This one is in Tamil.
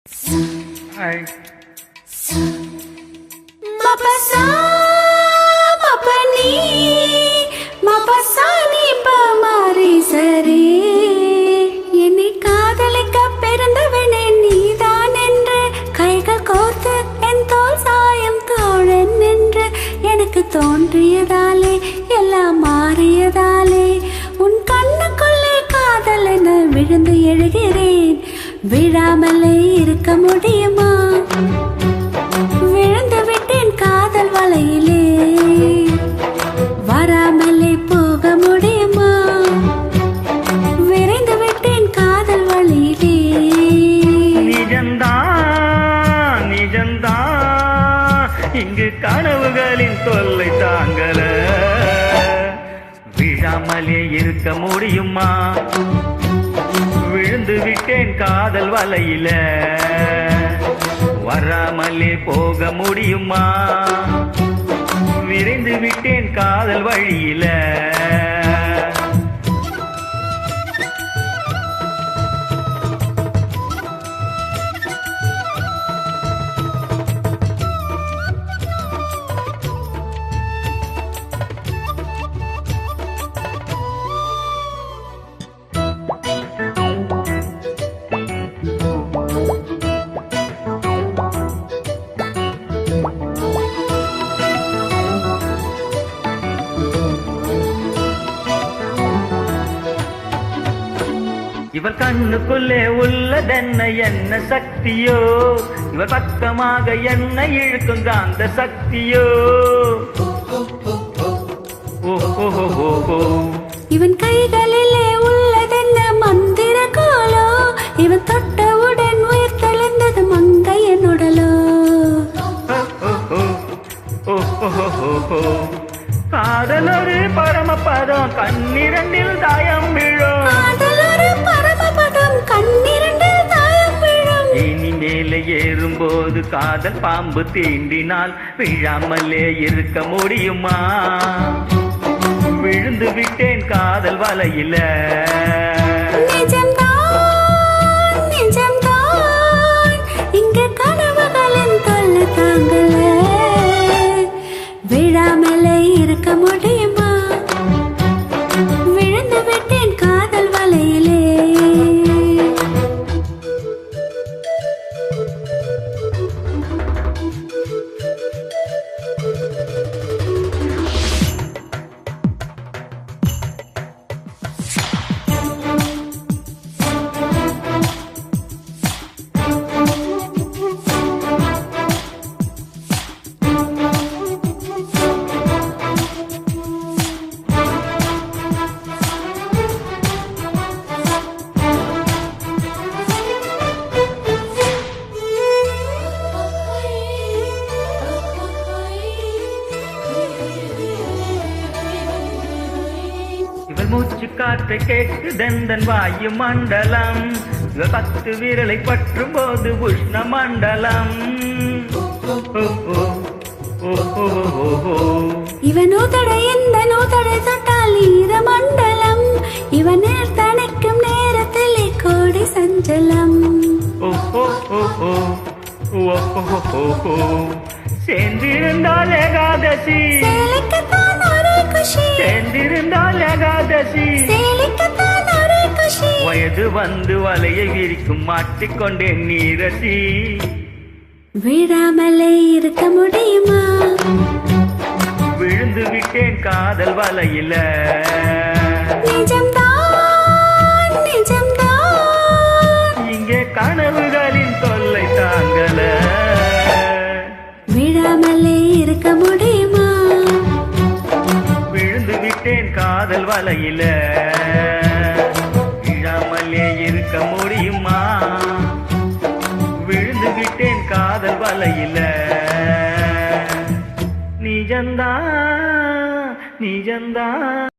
Hi. Mapasa, mapani, mapasani pamari sare. என்னை காதலிக்க பிறந்தவனே நீதான் என்று கைகள் கோர்த்து என் தோல் சாயம் தோழன் என்று எனக்கு தோன்றியதாலே எல்லாம் மாறியதாலே உன் கண்ணுக்குள்ளே காதல் என விழுந்து எழுகிறேன். விழாமலே இருக்க முடியுமா? விழுந்து விட்டேன் காதல் வலையிலே, வராமலே போக முடியுமா? விரைந்து விட்டேன் காதல் வழியிலே. நிஜந்தான் நிஜந்தான் இங்கு கனவுகளின் தொல்லை தாங்கல. விழாமலே இருக்க முடியுமா? விழுந்து விட்டேன் காதல் வலையில, வராமலே போக முடியுமா? விரைந்து விட்டேன் காதல் வழியில. இவர் கண்ணுக்குள்ளே உள்ளதென்ன என்ன சக்தியோ? இவர் பக்கமாக என்ன இழுக்கும் காந்த சக்தியோ? இவன் கைகளிலே உள்ளதென்ன மந்திர கோலோ? இவன் தொட்டவுடன் உயிர் தெளிந்தது மங்கையன் உடலோ? காதல் ஒரு பரமபதம் கண்ணிரண்டில் தாயம் விழும். இனி மேலே ஏறும்போது காதல் பாம்பு தீண்டினால் விழாமலே இருக்க முடியுமா? விழுந்து விட்டேன் காதல் வலையில. நிஜம்தான் நிஜம்தான் இங்கு கனவுகளின் தொல்லை தாங்கல. விழாமலே இருக்க முடியுமா? விழுந்து விட்டேன் காதல் வலையிலே. இவள் மூச்சு காற்றை கேட்குதெந்தன் வாயு மண்டலம். இவள் 10 விரலை பற்றும் போது உஷ்ண மண்டலம். இவன் நூதடை எந்த நூதடை தொட்டால் ஈர மண்டலம். இவன் நேர் தணிக்கும் நேரத்திலே கோடி சஞ்சலம். சேர்ந்திருந்தால் ஏகாதசி, சேலைக்குத்தான் ஒரே குஷி. சேர்ந்திருந்தால் ஏகாதசி, சேலைக்குத்தான் ஒரே குஷி. வயது வந்து வலையை விரிக்கும் மாட்டிக்கொண்டேன் நீரசி. விழாமலே இருக்க முடியுமா? விழுந்து விட்டேன் காதல் வலையில. நிஜம்தான் நிஜம்தான் இங்கே கனவுகளின் தொல்லை தாங்கல. விழாமலே இருக்க முடியுமா? விழுந்து விட்டேன் காதல் வலையில. விழாமலே இருக்க முடியுமா? விழுந்து விட்டேன் காதல் வலையில. நிஜந்தான் நிஜந்தான்.